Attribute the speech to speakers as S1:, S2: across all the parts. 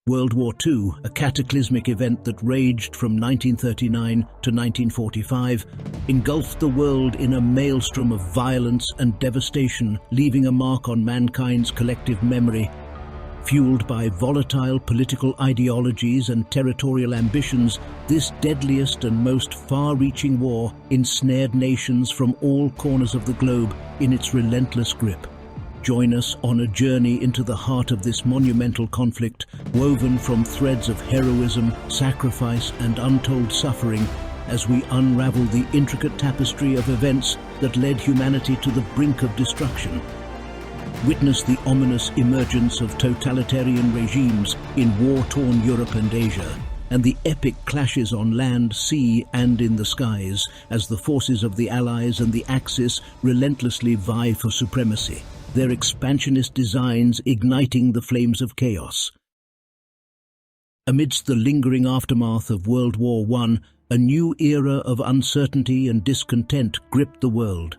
S1: World War II, a cataclysmic event that raged from 1939 to 1945, engulfed the world in a maelstrom of violence and devastation, leaving a mark on mankind's collective memory. Fueled by volatile political ideologies and territorial ambitions, this deadliest and most far-reaching war ensnared nations from all corners of the globe in its relentless grip. Join us on a journey into the heart of this monumental conflict, woven from threads of heroism, sacrifice, and untold suffering, as we unravel the intricate tapestry of events that led humanity to the brink of destruction. Witness the ominous emergence of totalitarian regimes in war-torn Europe and Asia, and the epic clashes on land, sea, and in the skies, as the forces of the Allies and the Axis relentlessly vie for supremacy, their expansionist designs igniting the flames of chaos. Amidst the lingering aftermath of World War I, a new era of uncertainty and discontent gripped the world.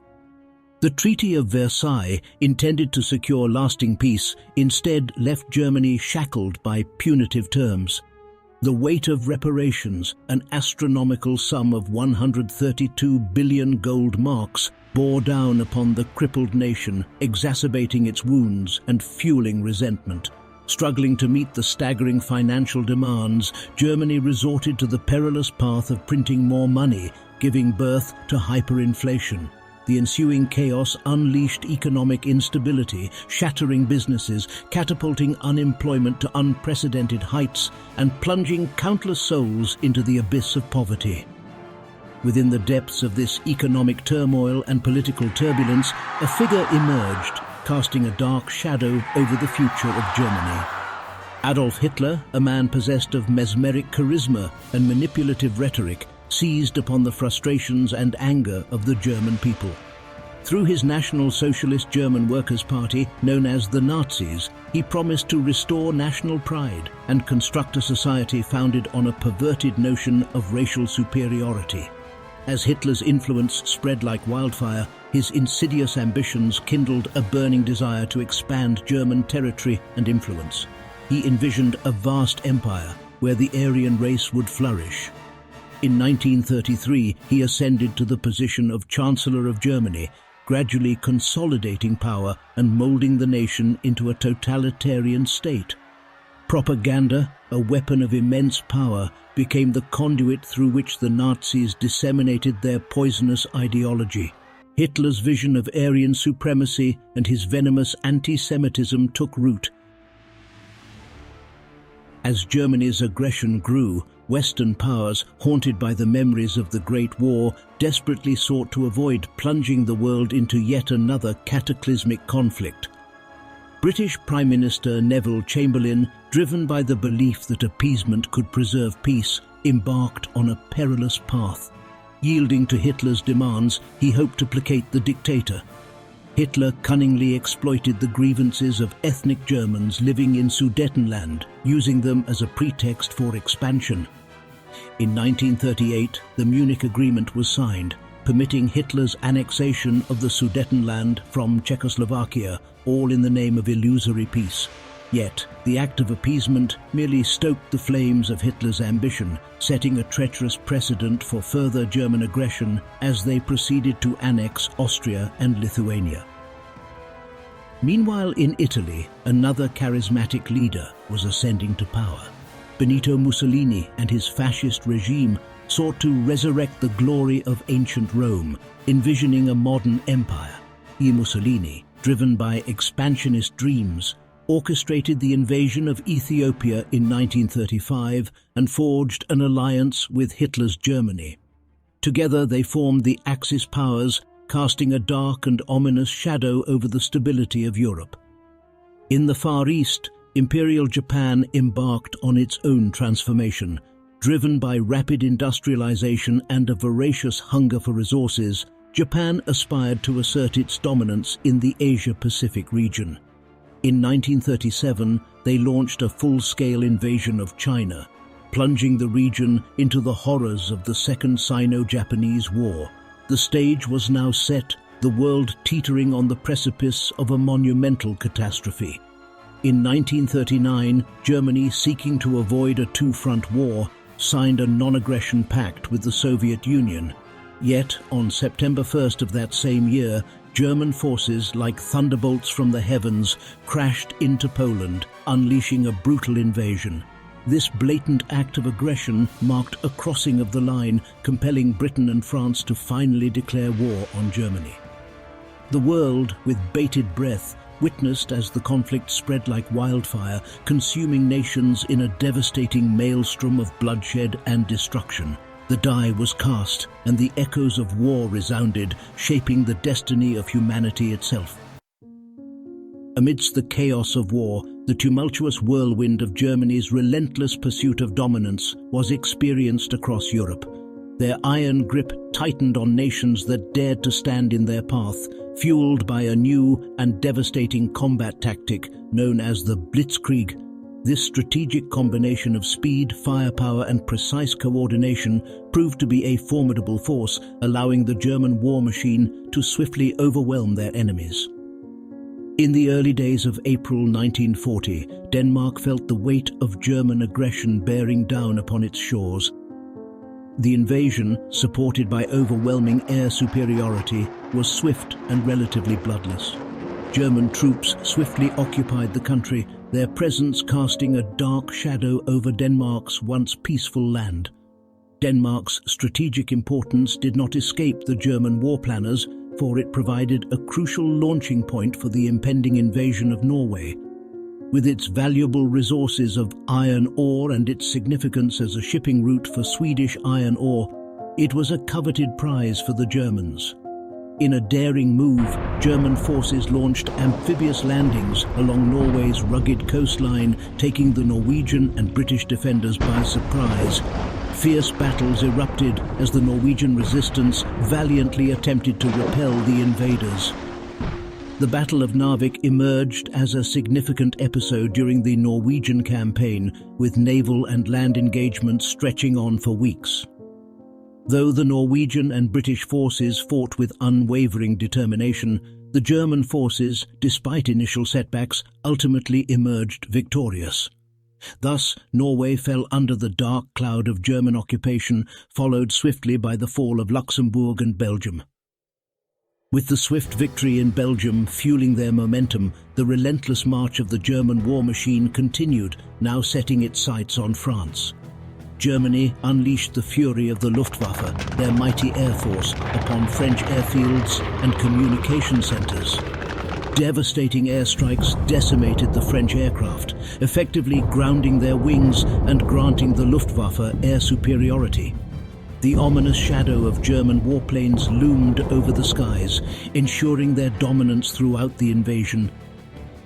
S1: The Treaty of Versailles, intended to secure lasting peace, instead left Germany shackled by punitive terms. The weight of reparations, an astronomical sum of 132 billion gold marks, bore down upon the crippled nation, exacerbating its wounds and fueling resentment. Struggling to meet the staggering financial demands, Germany resorted to the perilous path of printing more money, giving birth to hyperinflation. The ensuing chaos unleashed economic instability, shattering businesses, catapulting unemployment to unprecedented heights, and plunging countless souls into the abyss of poverty. Within the depths of this economic turmoil and political turbulence, a figure emerged, casting a dark shadow over the future of Germany. Adolf Hitler, a man possessed of mesmeric charisma and manipulative rhetoric, seized upon the frustrations and anger of the German people. Through his National Socialist German Workers' Party, known as the Nazis, he promised to restore national pride and construct a society founded on a perverted notion of racial superiority. As Hitler's influence spread like wildfire, his insidious ambitions kindled a burning desire to expand German territory and influence. He envisioned a vast empire where the Aryan race would flourish. In 1933, he ascended to the position of Chancellor of Germany, gradually consolidating power and molding the nation into a totalitarian state. Propaganda, a weapon of immense power, became the conduit through which the Nazis disseminated their poisonous ideology. Hitler's vision of Aryan supremacy and his venomous anti-Semitism took root. As Germany's aggression grew, Western powers, haunted by the memories of the Great War, desperately sought to avoid plunging the world into yet another cataclysmic conflict. British Prime Minister Neville Chamberlain, driven by the belief that appeasement could preserve peace, embarked on a perilous path. Yielding to Hitler's demands, he hoped to placate the dictator. Hitler cunningly exploited the grievances of ethnic Germans living in Sudetenland, using them as a pretext for expansion. In 1938, the Munich Agreement was signed, permitting Hitler's annexation of the Sudetenland from Czechoslovakia, all in the name of illusory peace. Yet, the act of appeasement merely stoked the flames of Hitler's ambition, setting a treacherous precedent for further German aggression as they proceeded to annex Austria and Lithuania. Meanwhile, in Italy, another charismatic leader was ascending to power. Benito Mussolini and his fascist regime sought to resurrect the glory of ancient Rome, envisioning a modern empire. Mussolini, driven by expansionist dreams, orchestrated the invasion of Ethiopia in 1935 and forged an alliance with Hitler's Germany. Together they formed the Axis powers, casting a dark and ominous shadow over the stability of Europe. In the Far East, Imperial Japan embarked on its own transformation. Driven by rapid industrialization and a voracious hunger for resources, Japan aspired to assert its dominance in the Asia-Pacific region. In 1937, they launched a full-scale invasion of China, plunging the region into the horrors of the Second Sino-Japanese War. The stage was now set, the world teetering on the precipice of a monumental catastrophe. In 1939, Germany, seeking to avoid a two-front war, signed a non-aggression pact with the Soviet Union. Yet, on September 1st of that same year, German forces, like thunderbolts from the heavens, crashed into Poland, unleashing a brutal invasion. This blatant act of aggression marked a crossing of the line, compelling Britain and France to finally declare war on Germany. The world, with bated breath, witnessed as the conflict spread like wildfire, consuming nations in a devastating maelstrom of bloodshed and destruction. The die was cast, and the echoes of war resounded, shaping the destiny of humanity itself. Amidst the chaos of war, the tumultuous whirlwind of Germany's relentless pursuit of dominance was experienced across Europe. Their iron grip tightened on nations that dared to stand in their path, fueled by a new and devastating combat tactic known as the Blitzkrieg. This strategic combination of speed, firepower, and precise coordination proved to be a formidable force, allowing the German war machine to swiftly overwhelm their enemies. In the early days of April 1940, Denmark felt the weight of German aggression bearing down upon its shores. The invasion, supported by overwhelming air superiority, was swift and relatively bloodless. German troops swiftly occupied the country, their presence casting a dark shadow over Denmark's once peaceful land. Denmark's strategic importance did not escape the German war planners, for it provided a crucial launching point for the impending invasion of Norway. With its valuable resources of iron ore and its significance as a shipping route for Swedish iron ore, it was a coveted prize for the Germans. In a daring move, German forces launched amphibious landings along Norway's rugged coastline, taking the Norwegian and British defenders by surprise. Fierce battles erupted as the Norwegian resistance valiantly attempted to repel the invaders. The Battle of Narvik emerged as a significant episode during the Norwegian campaign, with naval and land engagements stretching on for weeks. Though the Norwegian and British forces fought with unwavering determination, the German forces, despite initial setbacks, ultimately emerged victorious. Thus, Norway fell under the dark cloud of German occupation, followed swiftly by the fall of Luxembourg and Belgium. With the swift victory in Belgium fueling their momentum, the relentless march of the German war machine continued, now setting its sights on France. Germany unleashed the fury of the Luftwaffe, their mighty air force, upon French airfields and communication centers. Devastating airstrikes decimated the French aircraft, effectively grounding their wings and granting the Luftwaffe air superiority. The ominous shadow of German warplanes loomed over the skies, ensuring their dominance throughout the invasion.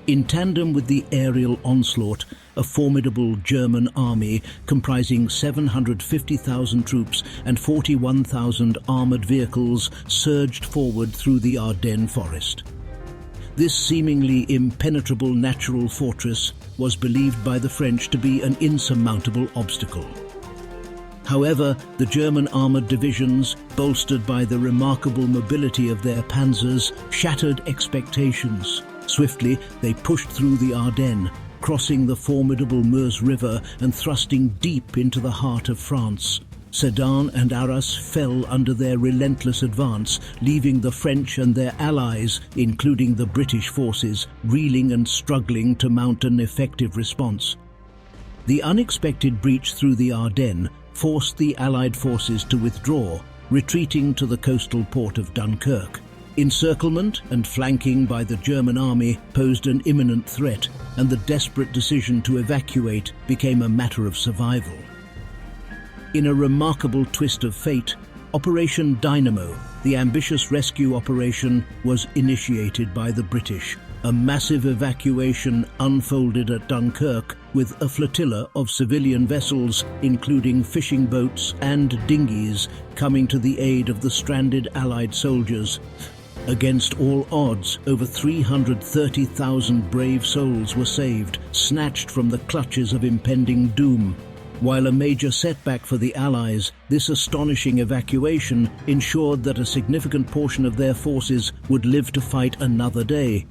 S1: In tandem with the aerial onslaught, a formidable German army comprising 750,000 troops and 41,000 armored vehicles surged forward through the Ardennes forest. This seemingly impenetrable natural fortress was believed by the French to be an insurmountable obstacle. However, the German armored divisions, bolstered by the remarkable mobility of their panzers, shattered expectations. Swiftly, they pushed through the Ardennes, crossing the formidable Meuse River and thrusting deep into the heart of France. Sedan and Arras fell under their relentless advance, leaving the French and their allies, including the British forces, reeling and struggling to mount an effective response. The unexpected breach through the Ardennes forced the Allied forces to withdraw, retreating to the coastal port of Dunkirk. Encirclement and flanking by the German army posed an imminent threat, and the desperate decision to evacuate became a matter of survival. In a remarkable twist of fate, Operation Dynamo, the ambitious rescue operation, was initiated by the British. A massive evacuation unfolded at Dunkirk, with a flotilla of civilian vessels, including fishing boats and dinghies, coming to the aid of the stranded Allied soldiers. Against all odds, over 330,000 brave souls were saved, snatched from the clutches of impending doom. While a major setback for the Allies, this astonishing evacuation ensured that a significant portion of their forces would live to fight another day.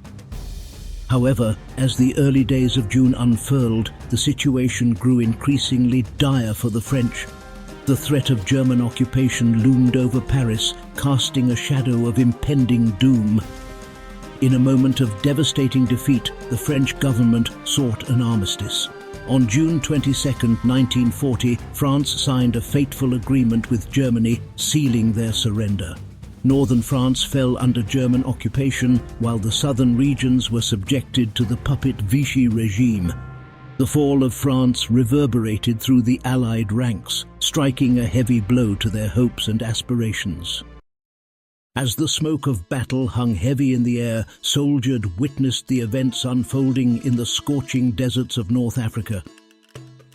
S1: However, as the early days of June unfurled, the situation grew increasingly dire for the French. The threat of German occupation loomed over Paris, casting a shadow of impending doom. In a moment of devastating defeat, the French government sought an armistice. On June 22, 1940, France signed a fateful agreement with Germany, sealing their surrender. Northern France fell under German occupation, while the southern regions were subjected to the puppet Vichy regime. The fall of France reverberated through the Allied ranks, striking a heavy blow to their hopes and aspirations. As the smoke of battle hung heavy in the air, soldiers witnessed the events unfolding in the scorching deserts of North Africa.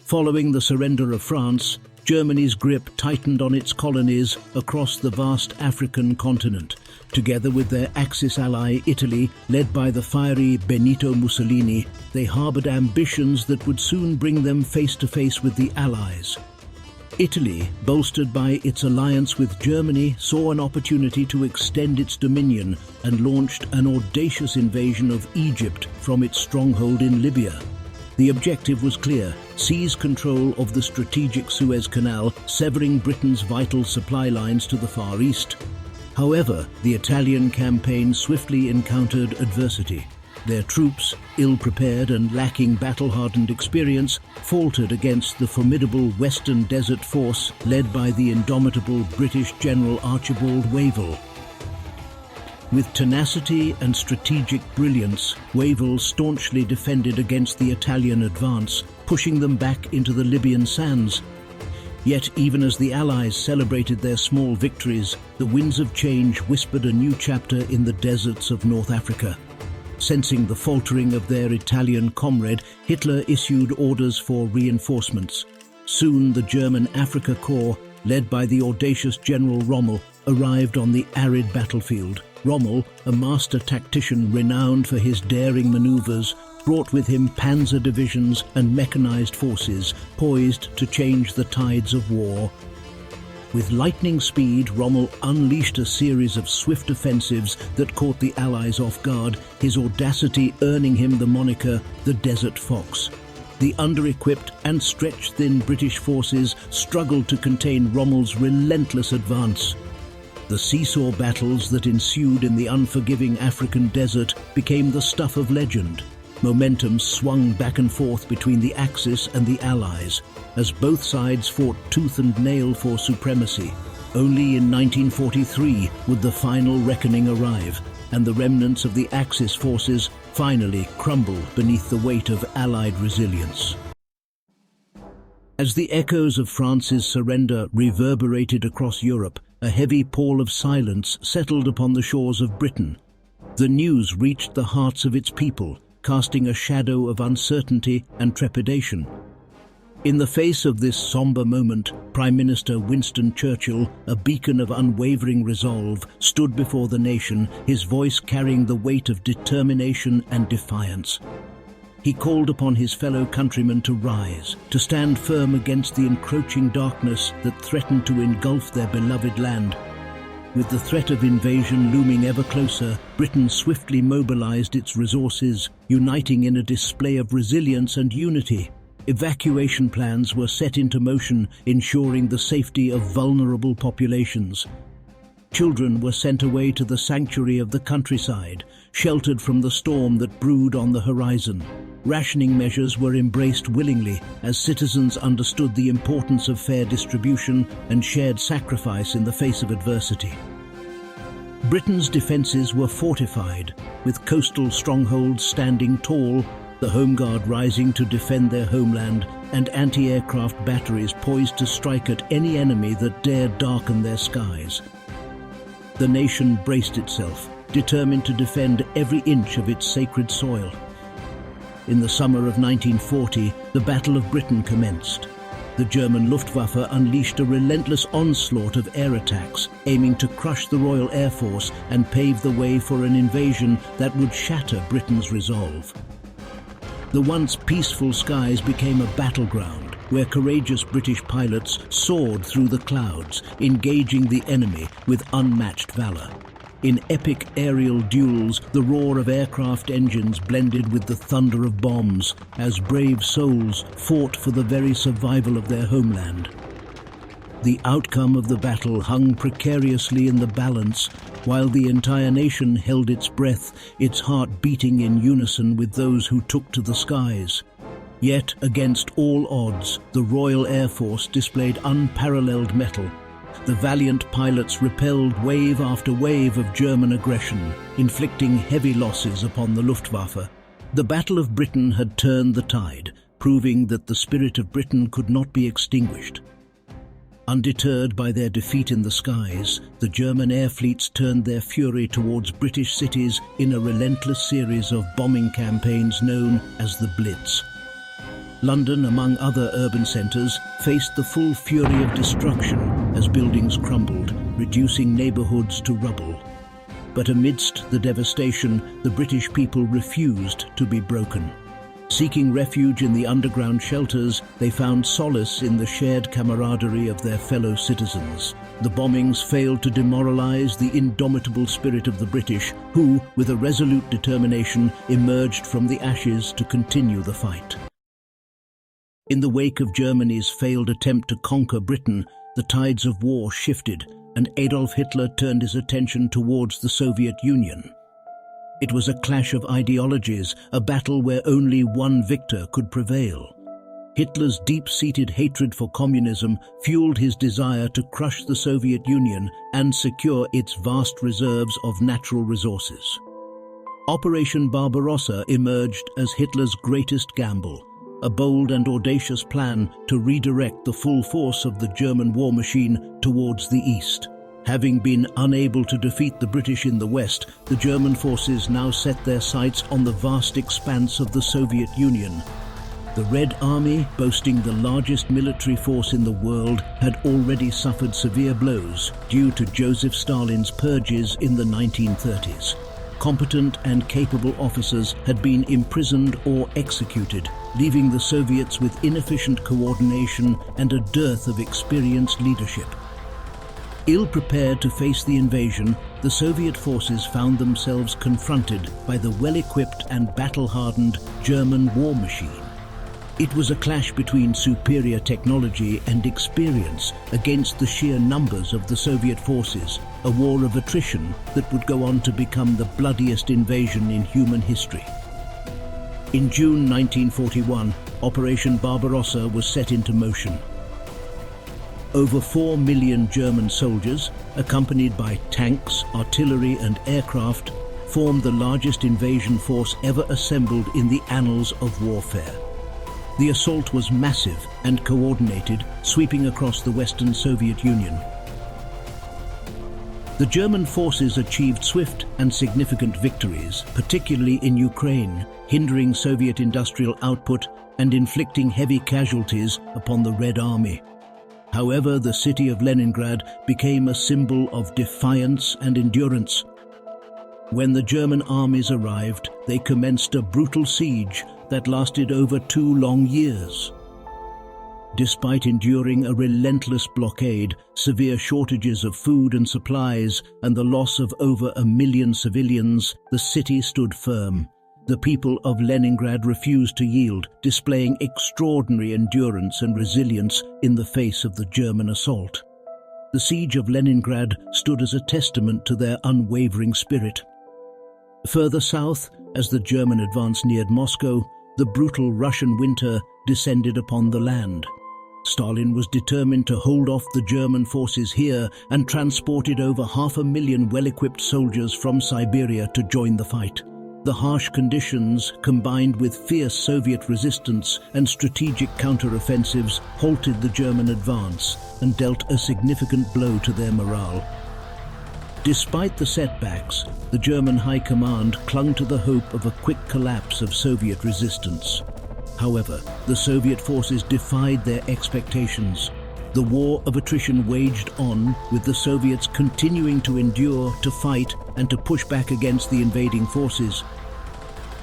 S1: Following the surrender of France, Germany's grip tightened on its colonies across the vast African continent. Together with their Axis ally Italy, led by the fiery Benito Mussolini, they harbored ambitions that would soon bring them face to face with the Allies. Italy, bolstered by its alliance with Germany, saw an opportunity to extend its dominion and launched an audacious invasion of Egypt from its stronghold in Libya. The objective was clear: seize control of the strategic Suez Canal, severing Britain's vital supply lines to the Far East. However, the Italian campaign swiftly encountered adversity. Their troops, ill-prepared and lacking battle-hardened experience, faltered against the formidable Western Desert Force led by the indomitable British General Archibald Wavell. With tenacity and strategic brilliance, Wavell staunchly defended against the Italian advance, pushing them back into the Libyan sands. Yet even as the Allies celebrated their small victories, the winds of change whispered a new chapter in the deserts of North Africa. Sensing the faltering of their Italian comrade, Hitler issued orders for reinforcements. Soon the German Afrika Korps, led by the audacious General Rommel, arrived on the arid battlefield. Rommel, a master tactician renowned for his daring maneuvers, brought with him panzer divisions and mechanized forces poised to change the tides of war. With lightning speed, Rommel unleashed a series of swift offensives that caught the Allies off guard, his audacity earning him the moniker the Desert Fox. The under-equipped and stretched-thin British forces struggled to contain Rommel's relentless advance. The seesaw battles that ensued in the unforgiving African desert became the stuff of legend. Momentum swung back and forth between the Axis and the Allies, as both sides fought tooth and nail for supremacy. Only in 1943 would the final reckoning arrive, and the remnants of the Axis forces finally crumble beneath the weight of Allied resilience. As the echoes of France's surrender reverberated across Europe, a heavy pall of silence settled upon the shores of Britain. The news reached the hearts of its people, casting a shadow of uncertainty and trepidation. In the face of this somber moment, Prime Minister Winston Churchill, a beacon of unwavering resolve, stood before the nation, his voice carrying the weight of determination and defiance. He called upon his fellow countrymen to rise, to stand firm against the encroaching darkness that threatened to engulf their beloved land. With the threat of invasion looming ever closer, Britain swiftly mobilized its resources, uniting in a display of resilience and unity. Evacuation plans were set into motion, ensuring the safety of vulnerable populations. Children were sent away to the sanctuary of the countryside, sheltered from the storm that brewed on the horizon. Rationing measures were embraced willingly as citizens understood the importance of fair distribution and shared sacrifice in the face of adversity. Britain's defences were fortified, with coastal strongholds standing tall, the Home Guard rising to defend their homeland, and anti-aircraft batteries poised to strike at any enemy that dared darken their skies. The nation braced itself, determined to defend every inch of its sacred soil. In the summer of 1940, the Battle of Britain commenced. The German Luftwaffe unleashed a relentless onslaught of air attacks, aiming to crush the Royal Air Force and pave the way for an invasion that would shatter Britain's resolve. The once peaceful skies became a battleground, where courageous British pilots soared through the clouds, engaging the enemy with unmatched valor. In epic aerial duels, the roar of aircraft engines blended with the thunder of bombs as brave souls fought for the very survival of their homeland. The outcome of the battle hung precariously in the balance, while the entire nation held its breath, its heart beating in unison with those who took to the skies. Yet, against all odds, the Royal Air Force displayed unparalleled mettle. The valiant pilots repelled wave after wave of German aggression, inflicting heavy losses upon the Luftwaffe. The Battle of Britain had turned the tide, proving that the spirit of Britain could not be extinguished. Undeterred by their defeat in the skies, the German air fleets turned their fury towards British cities in a relentless series of bombing campaigns known as the Blitz. London, among other urban centres, faced the full fury of destruction as buildings crumbled, reducing neighbourhoods to rubble. But amidst the devastation, the British people refused to be broken. Seeking refuge in the underground shelters, they found solace in the shared camaraderie of their fellow citizens. The bombings failed to demoralise the indomitable spirit of the British, who, with a resolute determination, emerged from the ashes to continue the fight. In the wake of Germany's failed attempt to conquer Britain, the tides of war shifted, and Adolf Hitler turned his attention towards the Soviet Union. It was a clash of ideologies, a battle where only one victor could prevail. Hitler's deep-seated hatred for communism fueled his desire to crush the Soviet Union and secure its vast reserves of natural resources. Operation Barbarossa emerged as Hitler's greatest gamble, a bold and audacious plan to redirect the full force of the German war machine towards the east. Having been unable to defeat the British in the west, the German forces now set their sights on the vast expanse of the Soviet Union. The Red Army, boasting the largest military force in the world, had already suffered severe blows due to Joseph Stalin's purges in the 1930s. Competent and capable officers had been imprisoned or executed, leaving the Soviets with inefficient coordination and a dearth of experienced leadership. Ill-prepared to face the invasion, the Soviet forces found themselves confronted by the well-equipped and battle-hardened German war machine. It was a clash between superior technology and experience against the sheer numbers of the Soviet forces, a war of attrition that would go on to become the bloodiest invasion in human history. In June 1941, Operation Barbarossa was set into motion. Over 4 million German soldiers, accompanied by tanks, artillery and aircraft, formed the largest invasion force ever assembled in the annals of warfare. The assault was massive and coordinated, sweeping across the Western Soviet Union. The German forces achieved swift and significant victories, particularly in Ukraine, hindering Soviet industrial output and inflicting heavy casualties upon the Red Army. However, the city of Leningrad became a symbol of defiance and endurance. When the German armies arrived, they commenced a brutal siege that lasted over 2 long years. Despite enduring a relentless blockade, severe shortages of food and supplies, and the loss of over 1 million civilians, the city stood firm. The people of Leningrad refused to yield, displaying extraordinary endurance and resilience in the face of the German assault. The siege of Leningrad stood as a testament to their unwavering spirit. Further south, as the German advance neared Moscow, the brutal Russian winter descended upon the land. Stalin was determined to hold off the German forces here and transported over 500,000 well-equipped soldiers from Siberia to join the fight. The harsh conditions, combined with fierce Soviet resistance and strategic counter-offensives, halted the German advance and dealt a significant blow to their morale. Despite the setbacks, the German High Command clung to the hope of a quick collapse of Soviet resistance. However, the Soviet forces defied their expectations. The war of attrition waged on, with the Soviets continuing to endure, to fight, and to push back against the invading forces.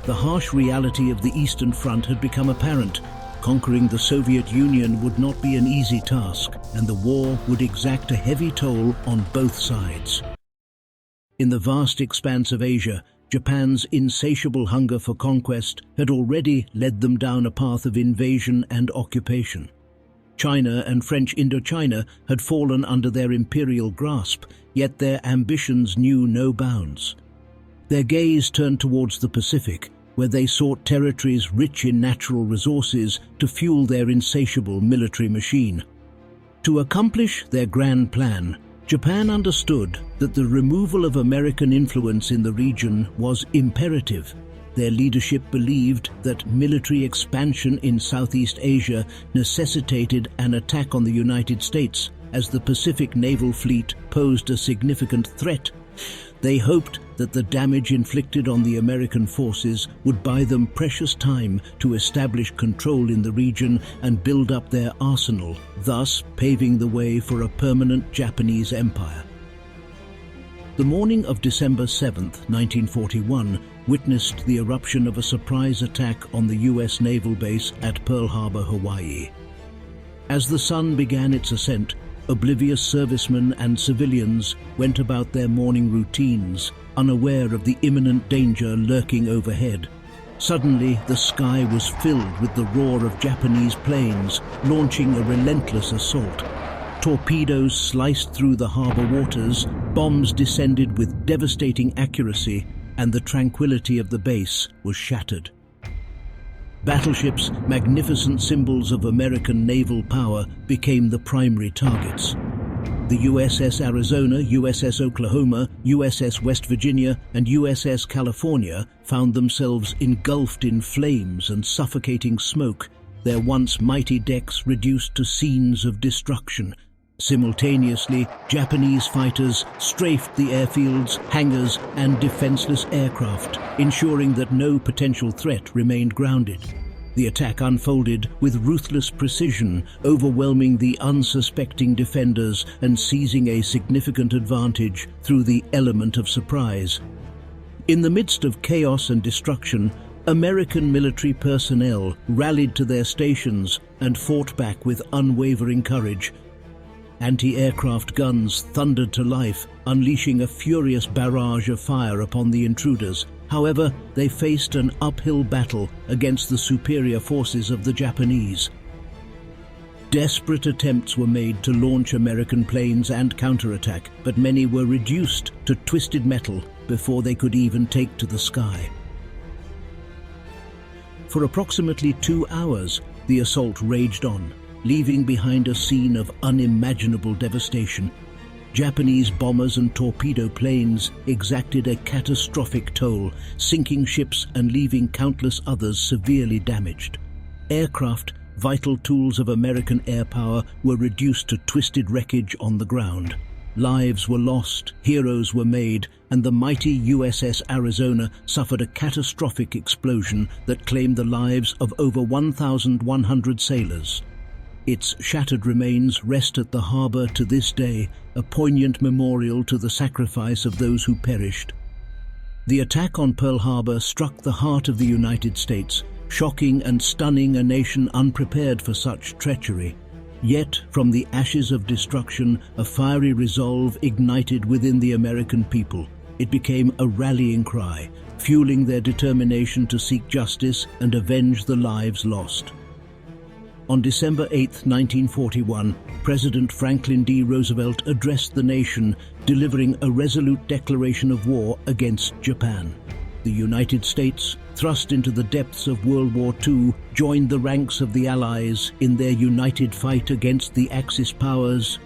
S1: The harsh reality of the Eastern Front had become apparent. Conquering the Soviet Union would not be an easy task, and the war would exact a heavy toll on both sides. In the vast expanse of Asia, Japan's insatiable hunger for conquest had already led them down a path of invasion and occupation. China and French Indochina had fallen under their imperial grasp, yet their ambitions knew no bounds. Their gaze turned towards the Pacific, where they sought territories rich in natural resources to fuel their insatiable military machine. To accomplish their grand plan, Japan understood that the removal of American influence in the region was imperative. Their leadership believed that military expansion in Southeast Asia necessitated an attack on the United States, as the Pacific Naval Fleet posed a significant threat. They hoped that the damage inflicted on the American forces would buy them precious time to establish control in the region and build up their arsenal, thus paving the way for a permanent Japanese empire. The morning of December 7, 1941, witnessed the eruption of a surprise attack on the U.S. naval base at Pearl Harbor, Hawaii. As the sun began its ascent, oblivious servicemen and civilians went about their morning routines, unaware of the imminent danger lurking overhead. Suddenly, the sky was filled with the roar of Japanese planes launching a relentless assault. Torpedoes sliced through the harbor waters, bombs descended with devastating accuracy, and the tranquility of the base was shattered. Battleships, magnificent symbols of American naval power, became the primary targets. The USS Arizona, USS Oklahoma, USS West Virginia, and USS California found themselves engulfed in flames and suffocating smoke, their once mighty decks reduced to scenes of destruction. Simultaneously, Japanese fighters strafed the airfields, hangars, and defenseless aircraft, ensuring that no potential threat remained grounded. The attack unfolded with ruthless precision, overwhelming the unsuspecting defenders and seizing a significant advantage through the element of surprise. In the midst of chaos and destruction, American military personnel rallied to their stations and fought back with unwavering courage. Anti-aircraft guns thundered to life, unleashing a furious barrage of fire upon the intruders. However, they faced an uphill battle against the superior forces of the Japanese. Desperate attempts were made to launch American planes and counterattack, but many were reduced to twisted metal before they could even take to the sky. For approximately 2 hours, the assault raged on, leaving behind a scene of unimaginable devastation. Japanese bombers and torpedo planes exacted a catastrophic toll, sinking ships and leaving countless others severely damaged. Aircraft, vital tools of American air power, were reduced to twisted wreckage on the ground. Lives were lost, heroes were made, and the mighty USS Arizona suffered a catastrophic explosion that claimed the lives of over 1,100 sailors. Its shattered remains rest at the harbor to this day, a poignant memorial to the sacrifice of those who perished. The attack on Pearl Harbor struck the heart of the United States, shocking and stunning a nation unprepared for such treachery. Yet, from the ashes of destruction, a fiery resolve ignited within the American people. It became a rallying cry, fueling their determination to seek justice and avenge the lives lost. On December 8, 1941, President Franklin D. Roosevelt addressed the nation, delivering a resolute declaration of war against Japan. The United States, thrust into the depths of World War II, joined the ranks of the Allies in their united fight against the Axis powers.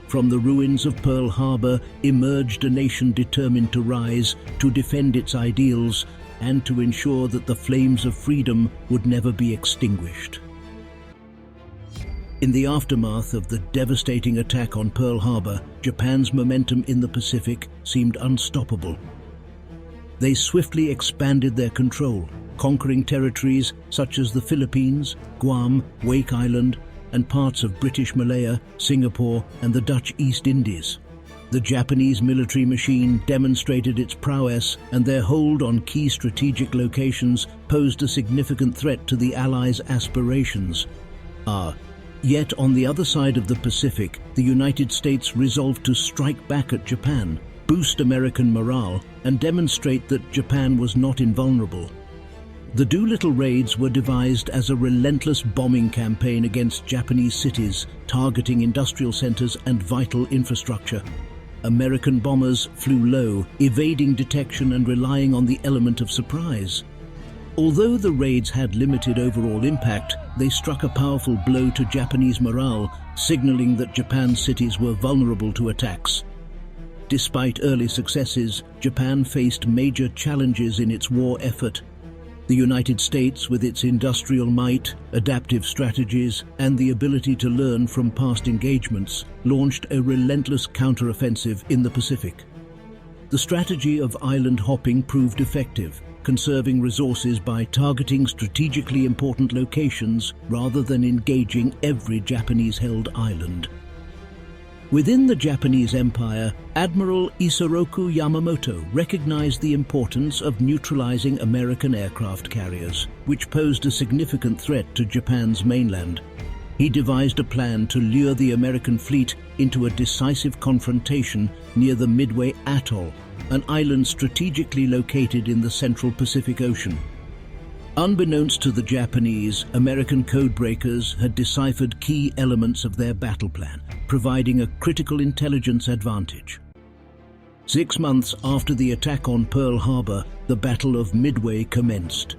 S1: From the ruins of Pearl Harbor emerged a nation determined to rise, to defend its ideals, and to ensure that the flames of freedom would never be extinguished. In the aftermath of the devastating attack on Pearl Harbor, Japan's momentum in the Pacific seemed unstoppable. They swiftly expanded their control, conquering territories such as the Philippines, Guam, Wake Island, and parts of British Malaya, Singapore, and the Dutch East Indies. The Japanese military machine demonstrated its prowess, and their hold on key strategic locations posed a significant threat to the Allies' aspirations. Yet on the other side of the Pacific, the United States resolved to strike back at Japan, boost American morale, and demonstrate that Japan was not invulnerable. The Doolittle raids were devised as a relentless bombing campaign against Japanese cities, targeting industrial centers and vital infrastructure. American bombers flew low, evading detection and relying on the element of surprise. Although the raids had limited overall impact, they struck a powerful blow to Japanese morale, signaling that Japan's cities were vulnerable to attacks. Despite early successes, Japan faced major challenges in its war effort. The United States, with its industrial might, adaptive strategies, and the ability to learn from past engagements, launched a relentless counteroffensive in the Pacific. The strategy of island hopping proved effective, conserving resources by targeting strategically important locations rather than engaging every Japanese-held island. Within the Japanese Empire, Admiral Isoroku Yamamoto recognized the importance of neutralizing American aircraft carriers, which posed a significant threat to Japan's mainland. He devised a plan to lure the American fleet into a decisive confrontation near the Midway Atoll, an island strategically located in the central Pacific Ocean. Unbeknownst to the Japanese, American codebreakers had deciphered key elements of their battle plan, providing a critical intelligence advantage. 6 months after the attack on Pearl Harbor, the Battle of Midway commenced.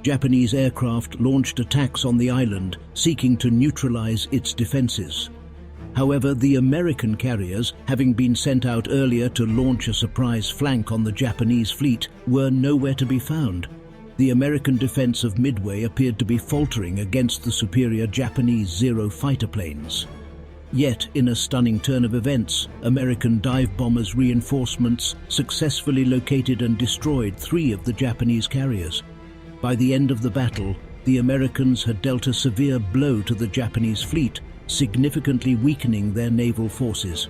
S1: Japanese aircraft launched attacks on the island, seeking to neutralize its defenses. However, the American carriers, having been sent out earlier to launch a surprise flank on the Japanese fleet, were nowhere to be found. The American defense of Midway appeared to be faltering against the superior Japanese Zero fighter planes. Yet, in a stunning turn of events, American dive bombers' reinforcements successfully located and destroyed 3 of the Japanese carriers. By the end of the battle, the Americans had dealt a severe blow to the Japanese fleet, significantly weakening their naval forces.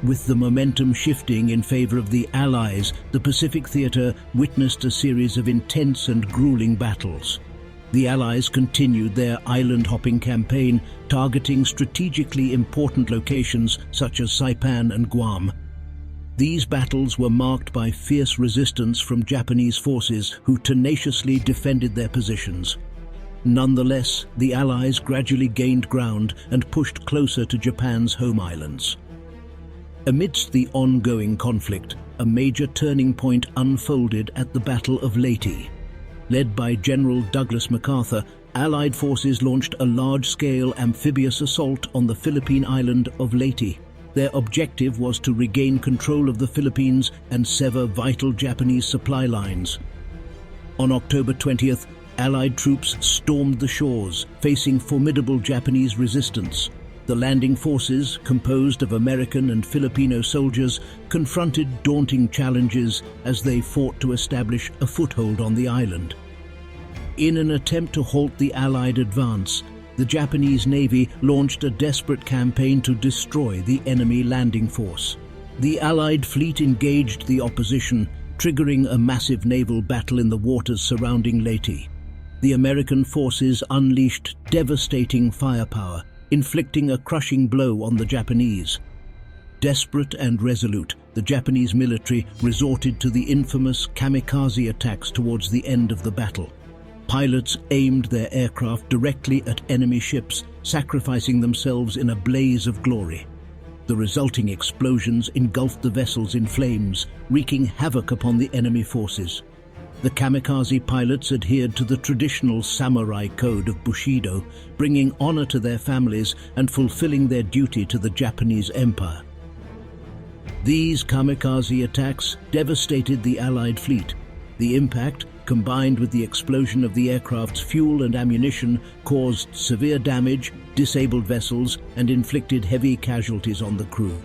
S1: With the momentum shifting in favor of the Allies, the Pacific theater witnessed a series of intense and grueling battles. The Allies continued their island-hopping campaign, targeting strategically important locations such as Saipan and Guam. These battles were marked by fierce resistance from Japanese forces who tenaciously defended their positions. Nonetheless, the Allies gradually gained ground and pushed closer to Japan's home islands. Amidst the ongoing conflict, a major turning point unfolded at the Battle of Leyte. Led by General Douglas MacArthur, Allied forces launched a large-scale amphibious assault on the Philippine island of Leyte. Their objective was to regain control of the Philippines and sever vital Japanese supply lines. On October 20th, Allied troops stormed the shores, facing formidable Japanese resistance. The landing forces, composed of American and Filipino soldiers, confronted daunting challenges as they fought to establish a foothold on the island. In an attempt to halt the Allied advance, the Japanese Navy launched a desperate campaign to destroy the enemy landing force. The Allied fleet engaged the opposition, triggering a massive naval battle in the waters surrounding Leyte. The American forces unleashed devastating firepower, inflicting a crushing blow on the Japanese. Desperate and resolute, the Japanese military resorted to the infamous kamikaze attacks towards the end of the battle. Pilots aimed their aircraft directly at enemy ships, sacrificing themselves in a blaze of glory. The resulting explosions engulfed the vessels in flames, wreaking havoc upon the enemy forces. The kamikaze pilots adhered to the traditional samurai code of Bushido, bringing honor to their families and fulfilling their duty to the Japanese Empire. These kamikaze attacks devastated the Allied fleet. The impact, combined with the explosion of the aircraft's fuel and ammunition, caused severe damage, disabled vessels, and inflicted heavy casualties on the crew.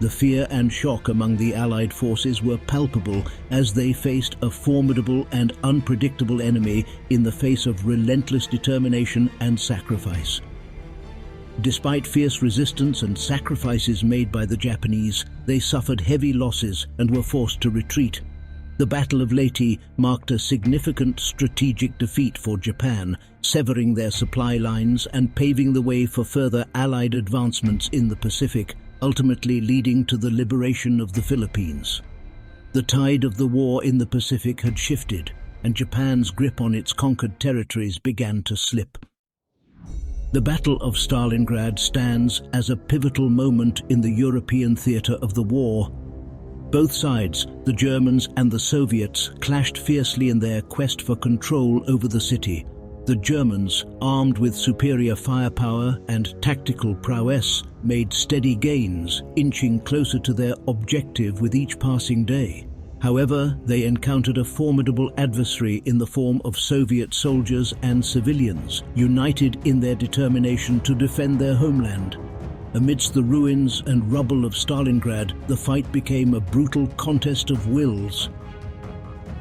S1: The fear and shock among the Allied forces were palpable as they faced a formidable and unpredictable enemy in the face of relentless determination and sacrifice. Despite fierce resistance and sacrifices made by the Japanese, they suffered heavy losses and were forced to retreat. The Battle of Leyte marked a significant strategic defeat for Japan, severing their supply lines and paving the way for further Allied advancements in the Pacific. ultimately leading to the liberation of the Philippines. The tide of the war in the Pacific had shifted, and Japan's grip on its conquered territories began to slip. The Battle of Stalingrad stands as a pivotal moment in the European theatre of the war. Both sides, the Germans and the Soviets, clashed fiercely in their quest for control over the city. The Germans, armed with superior firepower and tactical prowess, made steady gains, inching closer to their objective with each passing day. However, they encountered a formidable adversary in the form of Soviet soldiers and civilians, united in their determination to defend their homeland. Amidst the ruins and rubble of Stalingrad, the fight became a brutal contest of wills.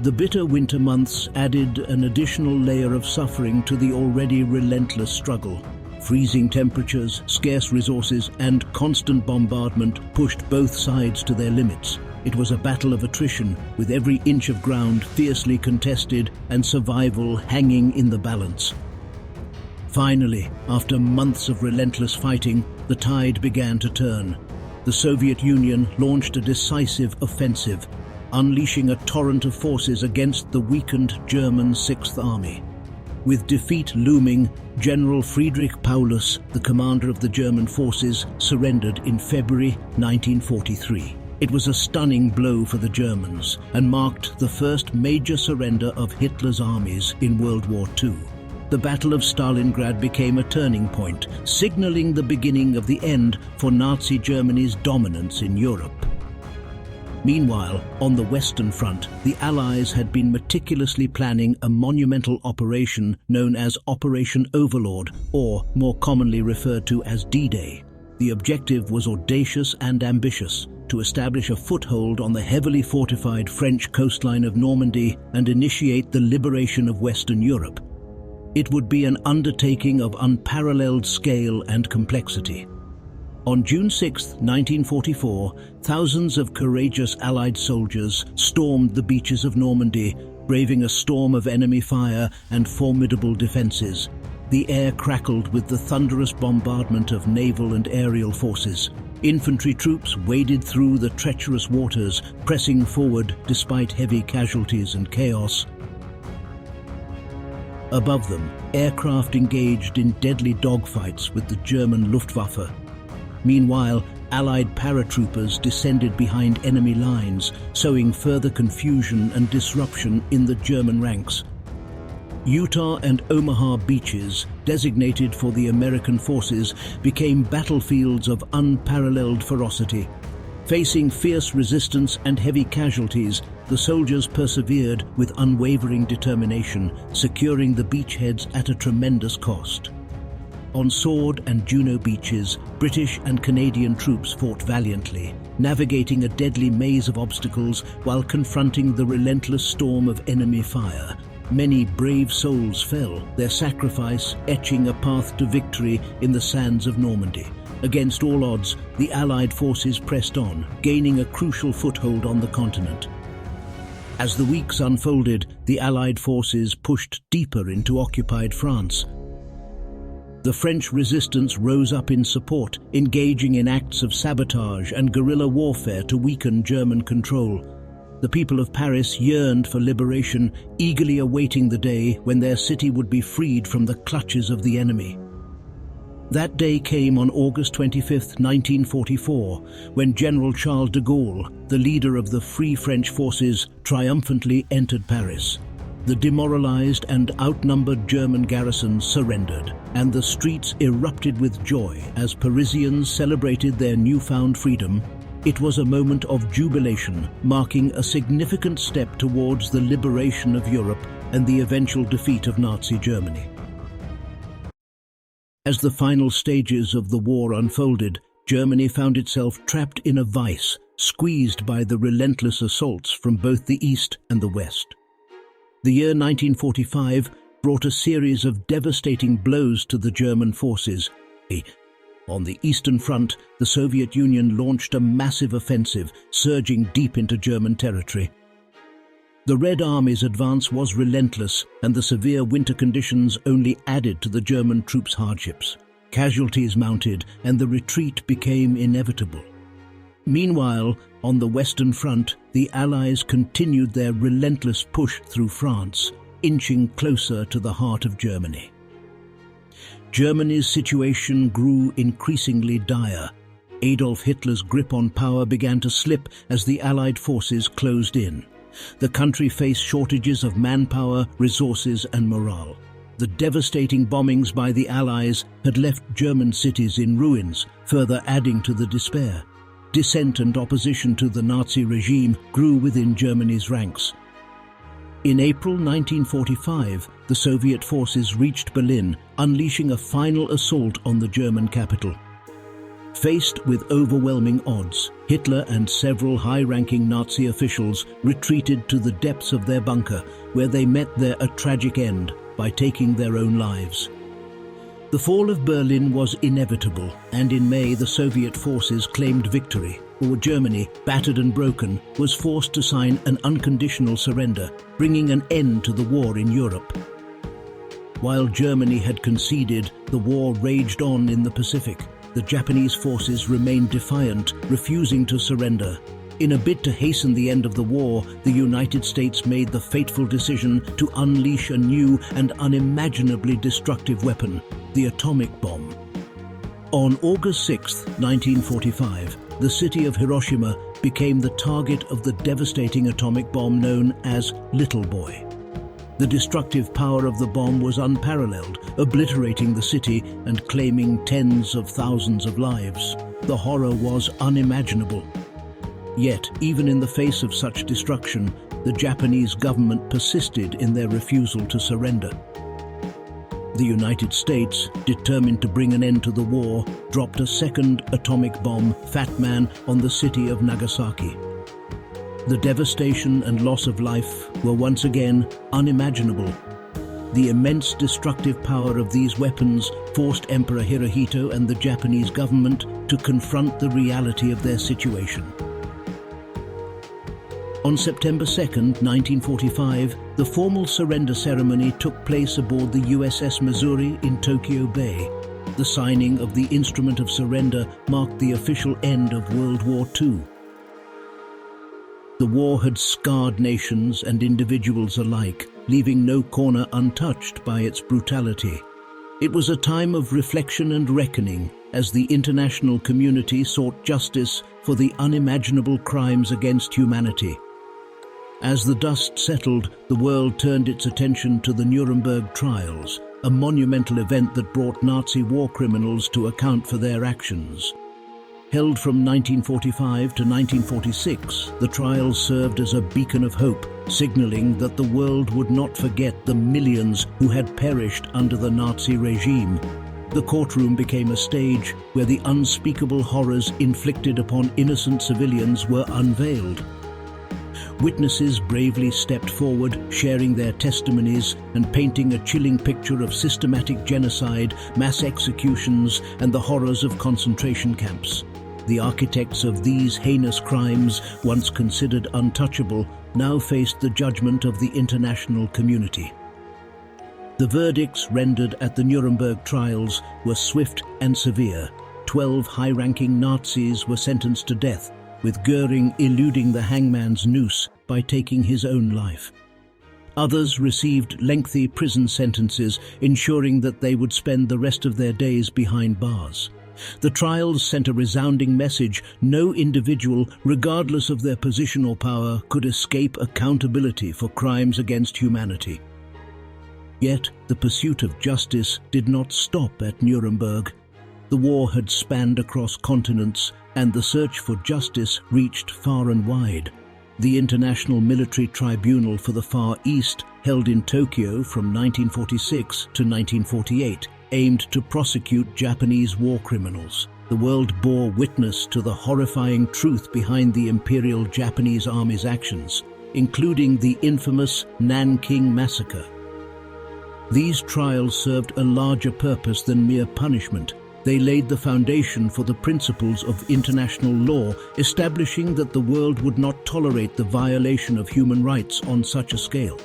S1: The bitter winter months added an additional layer of suffering to the already relentless struggle. Freezing temperatures, scarce resources, and constant bombardment pushed both sides to their limits. It was a battle of attrition, with every inch of ground fiercely contested and survival hanging in the balance. Finally, after months of relentless fighting, the tide began to turn. The Soviet Union launched a decisive offensive, unleashing a torrent of forces against the weakened German Sixth Army. With defeat looming, General Friedrich Paulus, the commander of the German forces, surrendered in February 1943. It was a stunning blow for the Germans and marked the first major surrender of Hitler's armies in World War II. The Battle of Stalingrad became a turning point, signaling the beginning of the end for Nazi Germany's dominance in Europe. Meanwhile, on the Western Front, the Allies had been meticulously planning a monumental operation known as Operation Overlord, or more commonly referred to as D-Day. The objective was audacious and ambitious: to establish a foothold on the heavily fortified French coastline of Normandy and initiate the liberation of Western Europe. It would be an undertaking of unparalleled scale and complexity. On June 6, 1944, thousands of courageous Allied soldiers stormed the beaches of Normandy, braving a storm of enemy fire and formidable defenses. The air crackled with the thunderous bombardment of naval and aerial forces. Infantry troops waded through the treacherous waters, pressing forward despite heavy casualties and chaos. Above them, aircraft engaged in deadly dogfights with the German Luftwaffe. Meanwhile, Allied paratroopers descended behind enemy lines, sowing further confusion and disruption in the German ranks. Utah and Omaha beaches, designated for the American forces, became battlefields of unparalleled ferocity. Facing fierce resistance and heavy casualties, the soldiers persevered with unwavering determination, securing the beachheads at a tremendous cost. On Sword and Juno beaches, British and Canadian troops fought valiantly, navigating a deadly maze of obstacles while confronting the relentless storm of enemy fire. Many brave souls fell, their sacrifice etching a path to victory in the sands of Normandy. Against all odds, the Allied forces pressed on, gaining a crucial foothold on the continent. As the weeks unfolded, the Allied forces pushed deeper into occupied France. The French resistance rose up in support, engaging in acts of sabotage and guerrilla warfare to weaken German control. The people of Paris yearned for liberation, eagerly awaiting the day when their city would be freed from the clutches of the enemy. That day came on August 25, 1944, when General Charles de Gaulle, the leader of the Free French forces, triumphantly entered Paris. The demoralized and outnumbered German garrison surrendered, and the streets erupted with joy as Parisians celebrated their newfound freedom. It was a moment of jubilation, marking a significant step towards the liberation of Europe and the eventual defeat of Nazi Germany. As the final stages of the war unfolded, Germany found itself trapped in a vice, squeezed by the relentless assaults from both the East and the West. The year 1945 brought a series of devastating blows to the German forces. On the Eastern Front, the Soviet Union launched a massive offensive, surging deep into German territory. The Red Army's advance was relentless, and the severe winter conditions only added to the German troops' hardships. Casualties mounted, and the retreat became inevitable. Meanwhile, on the Western Front, the Allies continued their relentless push through France, inching closer to the heart of Germany. Germany's situation grew increasingly dire. Adolf Hitler's grip on power began to slip as the Allied forces closed in. The country faced shortages of manpower, resources, and morale. The devastating bombings by the Allies had left German cities in ruins, further adding to the despair. Dissent and opposition to the Nazi regime grew within Germany's ranks. In April 1945, the Soviet forces reached Berlin, unleashing a final assault on the German capital. Faced with overwhelming odds, Hitler and several high-ranking Nazi officials retreated to the depths of their bunker, where they met a tragic end by taking their own lives. The fall of Berlin was inevitable, and in May the Soviet forces claimed victory, or Germany, battered and broken, was forced to sign an unconditional surrender, bringing an end to the war in Europe. While Germany had conceded, the war raged on in the Pacific. The Japanese forces remained defiant, refusing to surrender. In a bid to hasten the end of the war, the United States made the fateful decision to unleash a new and unimaginably destructive weapon, the atomic bomb. On August 6, 1945, the city of Hiroshima became the target of the devastating atomic bomb known as Little Boy. The destructive power of the bomb was unparalleled, obliterating the city and claiming tens of thousands of lives. The horror was unimaginable. Yet, even in the face of such destruction, the Japanese government persisted in their refusal to surrender. The United States, determined to bring an end to the war, dropped a second atomic bomb, Fat Man, on the city of Nagasaki. The devastation and loss of life were once again unimaginable. The immense destructive power of these weapons forced Emperor Hirohito and the Japanese government to confront the reality of their situation. On September 2, 1945, the formal surrender ceremony took place aboard the USS Missouri in Tokyo Bay. The signing of the Instrument of Surrender marked the official end of World War II. The war had scarred nations and individuals alike, leaving no corner untouched by its brutality. It was a time of reflection and reckoning as the international community sought justice for the unimaginable crimes against humanity. As the dust settled, the world turned its attention to the Nuremberg trials, a monumental event that brought Nazi war criminals to account for their actions. Held from 1945 to 1946, the trials served as a beacon of hope, signaling that the world would not forget the millions who had perished under the Nazi regime. The courtroom became a stage where the unspeakable horrors inflicted upon innocent civilians were unveiled. Witnesses bravely stepped forward, sharing their testimonies and painting a chilling picture of systematic genocide, mass executions, and the horrors of concentration camps. The architects of these heinous crimes, once considered untouchable, now faced the judgment of the international community. The verdicts rendered at the Nuremberg trials were swift and severe. 12 high-ranking Nazis were sentenced to death, with Goering eluding the hangman's noose by taking his own life. Others received lengthy prison sentences, ensuring that they would spend the rest of their days behind bars. The trials sent a resounding message: no individual, regardless of their position or power, could escape accountability for crimes against humanity. Yet, the pursuit of justice did not stop at Nuremberg. The war had spanned across continents, and the search for justice reached far and wide. The International Military Tribunal for the Far East, held in Tokyo from 1946 to 1948, aimed to prosecute Japanese war criminals. The world bore witness to the horrifying truth behind the Imperial Japanese Army's actions, including the infamous Nanking Massacre. These trials served a larger purpose than mere punishment. They laid the foundation for the principles of international law, establishing that the world would not tolerate the violation of human rights on such a scale.